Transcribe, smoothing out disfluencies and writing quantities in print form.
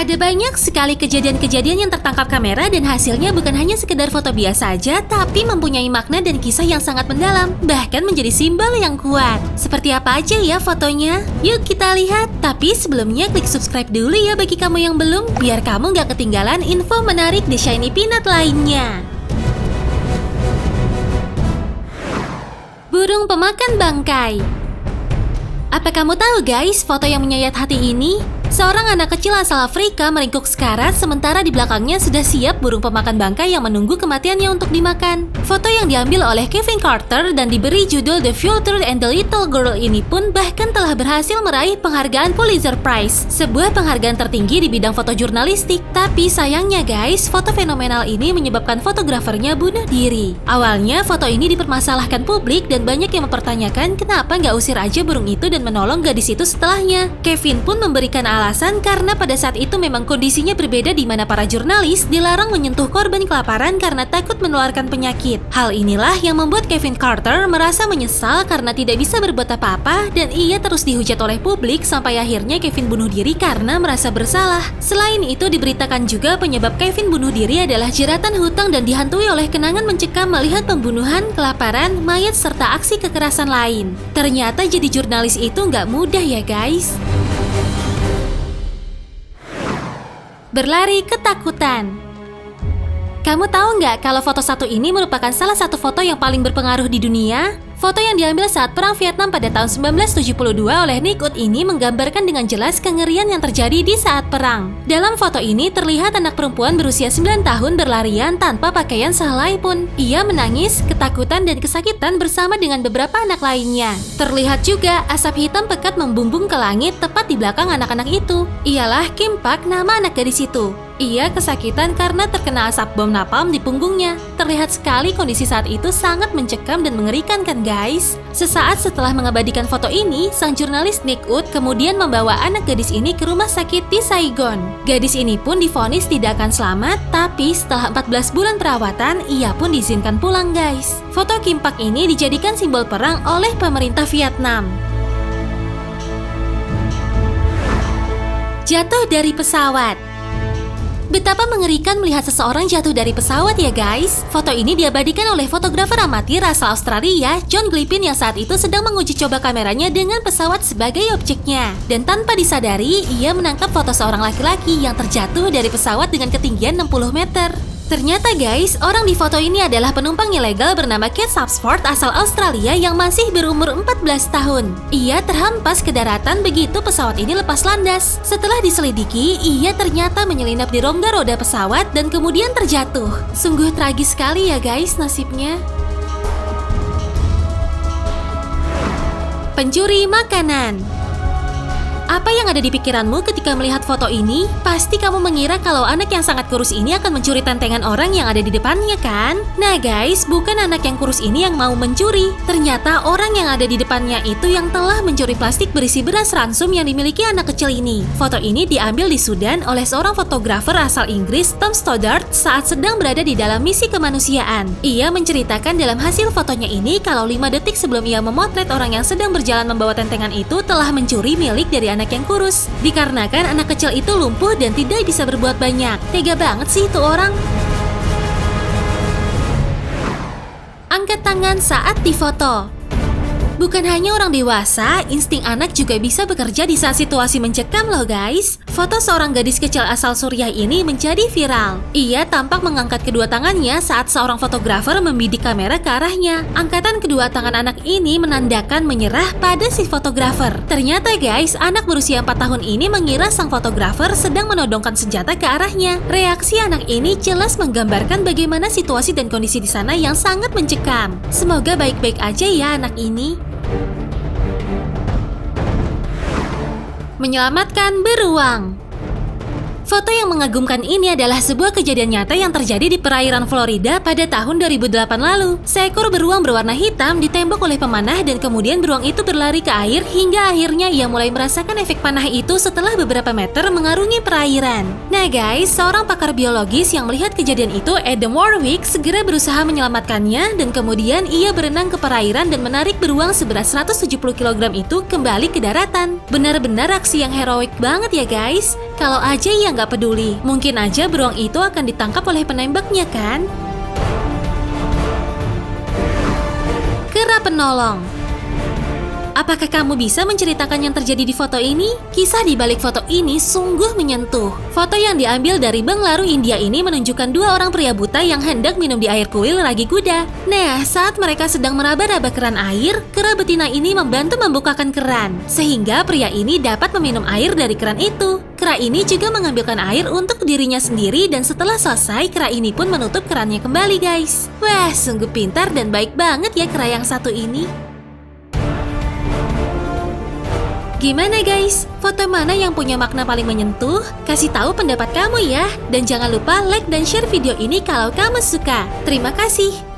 Ada banyak sekali kejadian-kejadian yang tertangkap kamera dan hasilnya bukan hanya sekedar foto biasa aja, tapi mempunyai makna dan kisah yang sangat mendalam, bahkan menjadi simbol yang kuat. Seperti apa aja ya fotonya? Yuk kita lihat. Tapi sebelumnya klik subscribe dulu ya bagi kamu yang belum, biar kamu gak ketinggalan info menarik di Shiny Peanut lainnya. Burung pemakan bangkai. Apa kamu tahu guys, foto yang menyayat hati ini? Seorang anak kecil asal Afrika meringkuk sekarat sementara di belakangnya sudah siap burung pemakan bangkai yang menunggu kematiannya untuk dimakan. Foto yang diambil oleh Kevin Carter dan diberi judul The Future and the Little Girl ini pun bahkan telah berhasil meraih penghargaan Pulitzer Prize, sebuah penghargaan tertinggi di bidang foto jurnalistik. Tapi sayangnya guys, foto fenomenal ini menyebabkan fotografernya bunuh diri. Awalnya foto ini dipermasalahkan publik dan banyak yang mempertanyakan kenapa nggak usir aja burung itu dan menolong gadis itu setelahnya. Kevin pun memberikan alasan karena pada saat itu memang kondisinya berbeda di mana para jurnalis dilarang menyentuh korban kelaparan karena takut menularkan penyakit. Hal inilah yang membuat Kevin Carter merasa menyesal karena tidak bisa berbuat apa-apa dan ia terus dihujat oleh publik sampai akhirnya Kevin bunuh diri karena merasa bersalah. Selain itu diberitakan juga penyebab Kevin bunuh diri adalah jeratan hutang dan dihantui oleh kenangan mencekam melihat pembunuhan, kelaparan, mayat serta aksi kekerasan lain. Ternyata jadi jurnalis itu nggak mudah ya guys. Berlari ketakutan. Kamu tahu nggak kalau foto satu ini merupakan salah satu foto yang paling berpengaruh di dunia? Foto yang diambil saat Perang Vietnam pada tahun 1972 oleh Nick Ut ini menggambarkan dengan jelas kengerian yang terjadi di saat perang. Dalam foto ini terlihat anak perempuan berusia 9 tahun berlarian tanpa pakaian sehelai pun. Ia menangis, ketakutan dan kesakitan bersama dengan beberapa anak lainnya. Terlihat juga asap hitam pekat membumbung ke langit tepat di belakang anak-anak itu. Ialah Kim Pak, nama anak gadis itu. Ia kesakitan karena terkena asap bom napalm di punggungnya. Terlihat sekali kondisi saat itu sangat mencekam dan mengerikan kan guys? Sesaat setelah mengabadikan foto ini, sang jurnalis Nick Ut kemudian membawa anak gadis ini ke rumah sakit di Saigon. Gadis ini pun divonis tidak akan selamat, tapi setelah 14 bulan perawatan, ia pun diizinkan pulang guys. Foto Kim Pak ini dijadikan simbol perang oleh pemerintah Vietnam. Jatuh dari pesawat. Betapa mengerikan melihat seseorang jatuh dari pesawat ya guys. Foto ini diabadikan oleh fotografer amatir asal Australia, John Glippin yang saat itu sedang menguji coba kameranya dengan pesawat sebagai objeknya. Dan tanpa disadari, ia menangkap foto seorang laki-laki yang terjatuh dari pesawat dengan ketinggian 60 meter. Ternyata guys, orang di foto ini adalah penumpang ilegal bernama Kate Sapsford asal Australia yang masih berumur 14 tahun. Ia terhempas ke daratan begitu pesawat ini lepas landas. Setelah diselidiki, ia ternyata menyelinap di rongga roda pesawat dan kemudian terjatuh. Sungguh tragis sekali ya guys nasibnya. Pencuri makanan. Apa yang ada di pikiranmu ketika melihat foto ini? Pasti kamu mengira kalau anak yang sangat kurus ini akan mencuri tentengan orang yang ada di depannya kan? Nah guys, bukan anak yang kurus ini yang mau mencuri. Ternyata orang yang ada di depannya itu yang telah mencuri plastik berisi beras ransum yang dimiliki anak kecil ini. Foto ini diambil di Sudan oleh seorang fotografer asal Inggris, Tom Stoddard, saat sedang berada di dalam misi kemanusiaan. Ia menceritakan dalam hasil fotonya ini kalau 5 detik sebelum ia memotret orang yang sedang berjalan membawa tentengan itu telah mencuri milik dari anak yang kurus. Dikarenakan anak kecil itu lumpuh dan tidak bisa berbuat banyak. Tega banget sih itu orang. Angkat tangan saat difoto. Bukan hanya orang dewasa, insting anak juga bisa bekerja di saat situasi mencekam loh guys. Foto seorang gadis kecil asal Suriah ini menjadi viral. Ia tampak mengangkat kedua tangannya saat seorang fotografer membidik kamera ke arahnya. Angkatan kedua tangan anak ini menandakan menyerah pada si fotografer. Ternyata guys, anak berusia 4 tahun ini mengira sang fotografer sedang menodongkan senjata ke arahnya. Reaksi anak ini jelas menggambarkan bagaimana situasi dan kondisi di sana yang sangat mencekam. Semoga baik-baik aja ya anak ini. Menyelamatkan beruang. Foto yang mengagumkan ini adalah sebuah kejadian nyata yang terjadi di perairan Florida pada tahun 2008 lalu. Seekor beruang berwarna hitam ditembak oleh pemanah dan kemudian beruang itu berlari ke air hingga akhirnya ia mulai merasakan efek panah itu setelah beberapa meter mengarungi perairan. Nah guys, seorang pakar biologis yang melihat kejadian itu, Adam Warwick, segera berusaha menyelamatkannya dan kemudian ia berenang ke perairan dan menarik beruang seberat 170 kg itu kembali ke daratan. Benar-benar aksi yang heroik banget ya guys. Kalau aja ia nggak peduli. Mungkin aja beruang itu akan ditangkap oleh penembaknya kan? Kera penolong. Apakah kamu bisa menceritakan yang terjadi di foto ini? Kisah di balik foto ini sungguh menyentuh. Foto yang diambil dari Banglaru, India ini menunjukkan dua orang pria buta yang hendak minum di air kuil ragi kuda. Nah, saat mereka sedang meraba-raba keran air, kera betina ini membantu membukakan keran, sehingga pria ini dapat meminum air dari keran itu. Kera ini juga mengambilkan air untuk dirinya sendiri dan setelah selesai, kera ini pun menutup kerannya kembali, guys. Wah, sungguh pintar dan baik banget ya kera yang satu ini. Gimana guys? Foto mana yang punya makna paling menyentuh? Kasih tahu pendapat kamu ya. Dan jangan lupa like dan share video ini kalau kamu suka. Terima kasih.